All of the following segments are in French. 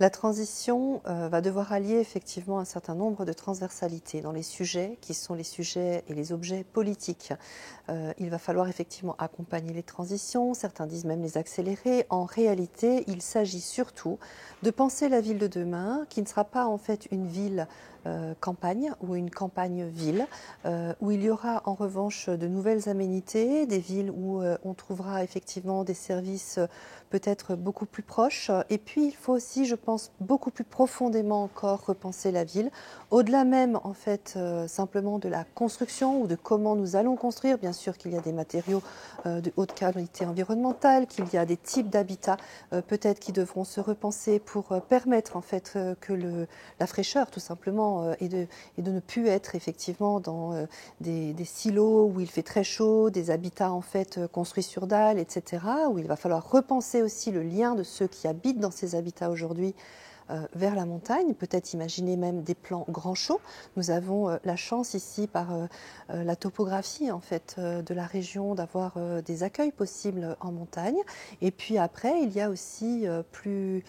La transition va devoir allier effectivement un certain nombre de transversalités dans les sujets qui sont les sujets et les objets politiques. Il va falloir effectivement accompagner les transitions, certains disent même les accélérer. En réalité, il s'agit surtout de penser la ville de demain qui ne sera pas en fait une ville campagne ou une campagne-ville, où il y aura en revanche de nouvelles aménités, des villes où on trouvera effectivement des services peut-être beaucoup plus proches. Et puis il faut aussi, je pense, beaucoup plus profondément encore repenser la ville, au-delà même en fait simplement de la construction ou de comment nous allons construire. Bien sûr qu'il y a des matériaux de haute qualité environnementale, qu'il y a des types d'habitats peut-être qui devront se repenser pour permettre en fait que la fraîcheur tout simplement et de ne plus être effectivement dans des silos où il fait très chaud, des habitats en fait construits sur dalles, etc., où il va falloir repenser aussi le lien de ceux qui habitent dans ces habitats aujourd'hui vers la montagne, peut-être imaginer même des plans grand chauds. Nous avons la chance ici, par la topographie en fait, de la région, d'avoir des accueils possibles en montagne. Et puis après, il y a aussi plus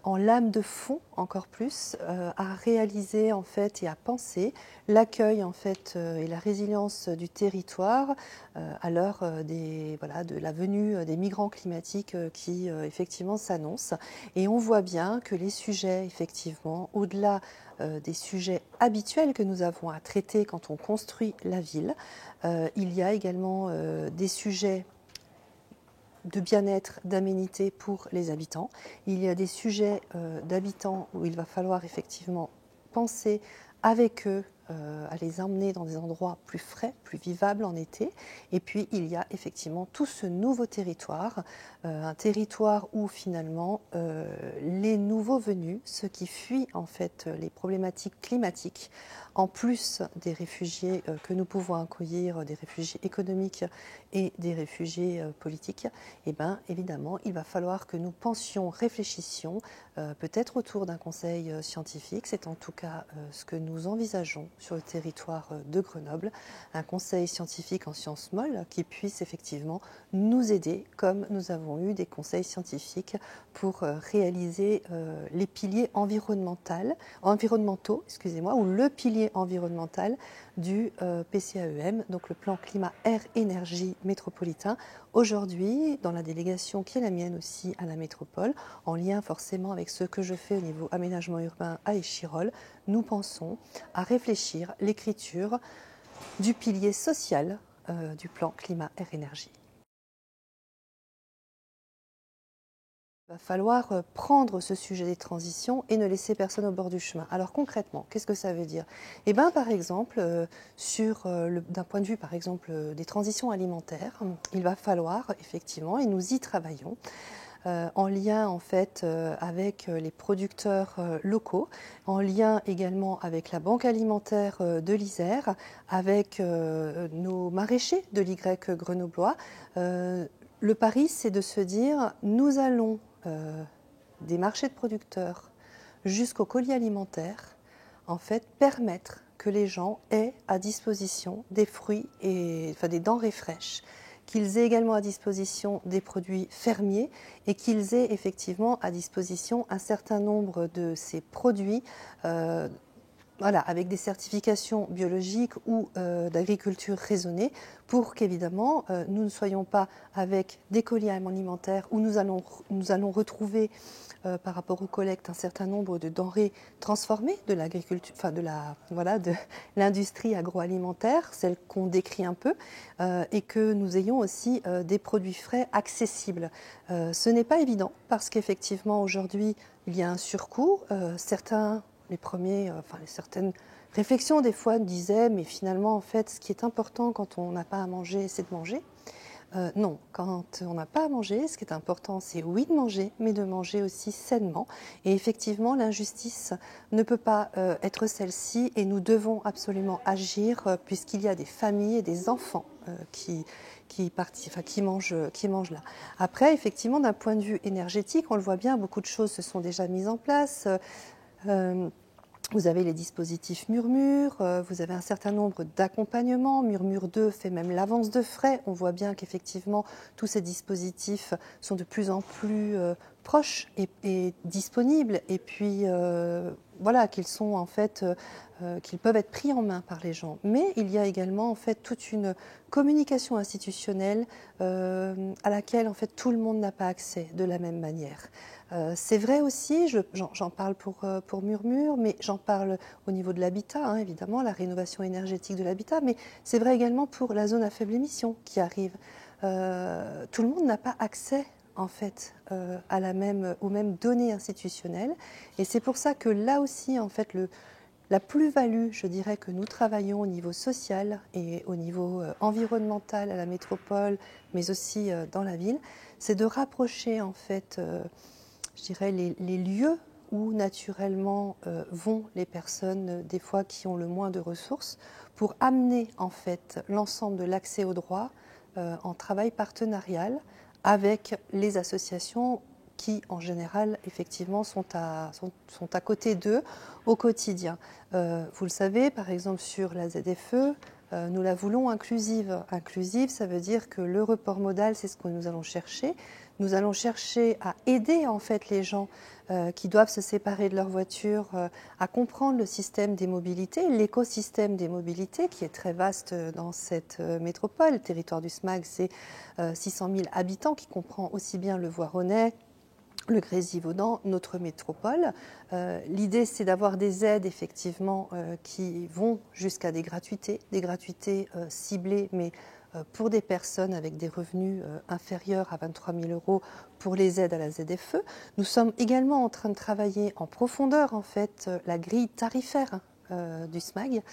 en lame de fond, encore plus, à réaliser en fait et à penser l'accueil en fait et la résilience du territoire à l'heure de la venue des migrants climatiques qui effectivement s'annoncent. Et on voit bien que les sujets, effectivement, au-delà des sujets habituels que nous avons à traiter quand on construit la ville, il y a également des sujets de bien-être, d'aménité pour les habitants. Il y a des sujets d'habitants où il va falloir effectivement penser avec eux à les emmener dans des endroits plus frais, plus vivables en été. Et puis il y a effectivement tout ce nouveau territoire, un territoire où finalement les nouveaux venus, ceux qui fuient en fait les problématiques climatiques, en plus des réfugiés que nous pouvons accueillir, des réfugiés économiques et des réfugiés politiques, eh bien, évidemment, il va falloir que nous pensions, réfléchissions, peut-être autour d'un conseil scientifique. C'est en tout cas ce que nous envisageons sur le territoire de Grenoble, un conseil scientifique en sciences molles qui puisse effectivement nous aider, comme nous avons eu des conseils scientifiques pour réaliser les piliers environnementaux, excusez-moi, ou le pilier environnemental du PCAEM, donc le plan climat-air-énergie métropolitain. Aujourd'hui, dans la délégation qui est la mienne aussi à la métropole, en lien forcément avec ce que je fais au niveau aménagement urbain à Échirolles, nous pensons à réfléchir l'écriture du pilier social du plan climat-air-énergie. Il va falloir prendre ce sujet des transitions et ne laisser personne au bord du chemin. Alors concrètement, qu'est-ce que ça veut dire? Eh bien, par exemple, d'un point de vue, par exemple, des transitions alimentaires, il va falloir effectivement, et nous y travaillons, en lien en fait avec les producteurs locaux, en lien également avec la banque alimentaire de l'Isère, avec nos maraîchers de l'Y grenoblois. Le pari, c'est de se dire, nous allons des marchés de producteurs jusqu'au colis alimentaire, en fait, permettre que les gens aient à disposition des fruits et enfin des denrées fraîches, qu'ils aient également à disposition des produits fermiers et qu'ils aient effectivement à disposition un certain nombre de ces produits voilà, avec des certifications biologiques ou d'agriculture raisonnée pour qu'évidemment nous ne soyons pas avec des colis alimentaires où nous allons retrouver par rapport aux collectes un certain nombre de denrées transformées de l'agriculture, enfin de l'industrie agroalimentaire, celle qu'on décrit un peu, et que nous ayons aussi des produits frais accessibles. Ce n'est pas évident parce qu'effectivement aujourd'hui il y a un surcoût. Certaines réflexions des fois disaient, mais finalement en fait ce qui est important quand on n'a pas à manger, c'est de manger. Non, quand on n'a pas à manger, ce qui est important, c'est oui de manger, mais de manger aussi sainement. Et effectivement, l'injustice ne peut pas être celle-ci et nous devons absolument agir puisqu'il y a des familles et des enfants qui mangent là. Après, effectivement, d'un point de vue énergétique, on le voit bien, beaucoup de choses se sont déjà mises en place. Vous avez les dispositifs Murmure, vous avez un certain nombre d'accompagnements. Murmure 2 fait même l'avance de frais. On voit bien qu'effectivement, tous ces dispositifs sont de plus en plus proches et disponibles. Et puis, voilà, qu'ils sont en fait, qu'ils peuvent être pris en main par les gens. Mais il y a également en fait toute une communication institutionnelle à laquelle en fait tout le monde n'a pas accès de la même manière. C'est vrai aussi, j'en parle pour Murmure, mais j'en parle au niveau de l'habitat, hein, évidemment, la rénovation énergétique de l'habitat, mais c'est vrai également pour la zone à faible émission qui arrive. Tout le monde n'a pas accès en fait aux mêmes données institutionnelles, et c'est pour ça que là aussi en fait la plus-value, je dirais, que nous travaillons au niveau social et au niveau environnemental à la métropole, mais aussi dans la ville, c'est de rapprocher en fait je dirais, les lieux où naturellement vont les personnes, des fois qui ont le moins de ressources, pour amener en fait l'ensemble de l'accès au droit en travail partenarial avec les associations qui, en général, effectivement, sont à côté d'eux au quotidien. Vous le savez, par exemple, sur la ZFE, nous la voulons inclusive. Inclusive, ça veut dire que le report modal, c'est ce que nous allons chercher. Nous allons chercher à aider en fait les gens qui doivent se séparer de leur voiture à comprendre le système des mobilités, l'écosystème des mobilités qui est très vaste dans cette métropole. Le territoire du SMAG, c'est 600 000 habitants qui comprend aussi bien le Voironnais, le Grésivaudan, notre métropole. L'idée, c'est d'avoir des aides, effectivement, qui vont jusqu'à des gratuités ciblées, mais pour des personnes avec des revenus inférieurs à 23 000 € pour les aides à la ZFE. Nous sommes également en train de travailler en profondeur, en fait, la grille tarifaire du SMAG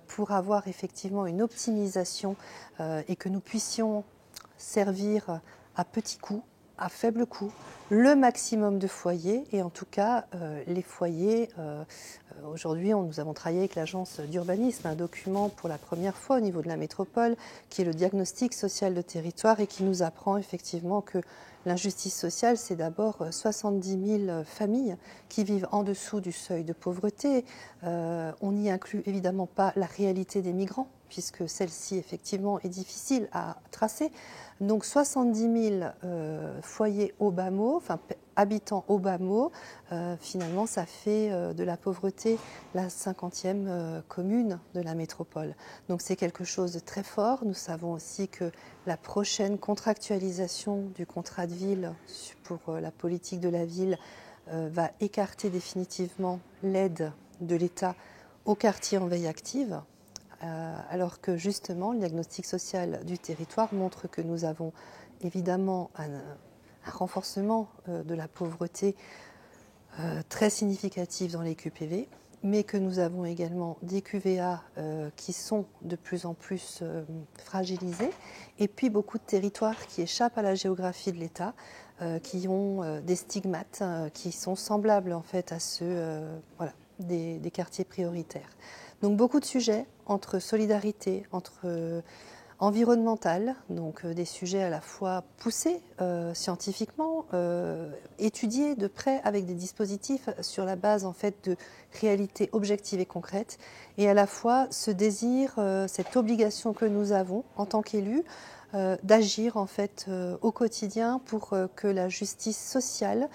pour avoir effectivement une optimisation et que nous puissions servir à petit coût, à faible coût, le maximum de foyers et en tout cas les foyers. Aujourd'hui, nous avons travaillé avec l'agence d'urbanisme, un document pour la première fois au niveau de la métropole qui est le diagnostic social de territoire et qui nous apprend effectivement que l'injustice sociale, c'est d'abord 70 000 familles qui vivent en dessous du seuil de pauvreté. On n'y inclut évidemment pas la réalité des migrants, puisque celle-ci, effectivement, est difficile à tracer. Donc 70 000 foyers au bas mot, enfin habitants au bas mot, finalement, ça fait de la pauvreté la 50e commune de la métropole. Donc c'est quelque chose de très fort. Nous savons aussi que la prochaine contractualisation du contrat de ville pour la politique de la ville va écarter définitivement l'aide de l'État aux quartiers en veille active. Alors que justement le diagnostic social du territoire montre que nous avons évidemment un renforcement de la pauvreté très significatif dans les QPV, mais que nous avons également des QVA qui sont de plus en plus fragilisés, et puis beaucoup de territoires qui échappent à la géographie de l'État, qui ont des stigmates qui sont semblables en fait à ceux des quartiers prioritaires. Donc beaucoup de sujets entre solidarité, entre environnemental, donc des sujets à la fois poussés scientifiquement, étudiés de près avec des dispositifs sur la base en fait de réalités objectives et concrètes, et à la fois ce désir, cette obligation que nous avons en tant qu'élus d'agir en fait au quotidien pour que la justice sociale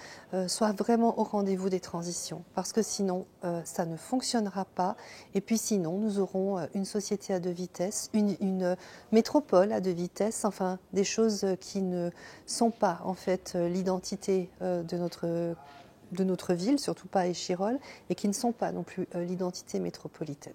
soit vraiment au rendez-vous des transitions, parce que sinon ça ne fonctionnera pas, et puis sinon nous aurons une société à deux vitesses, une métropole à deux vitesses, enfin des choses qui ne sont pas en fait l'identité de notre ville, surtout pas à Échirolles, et qui ne sont pas non plus l'identité métropolitaine.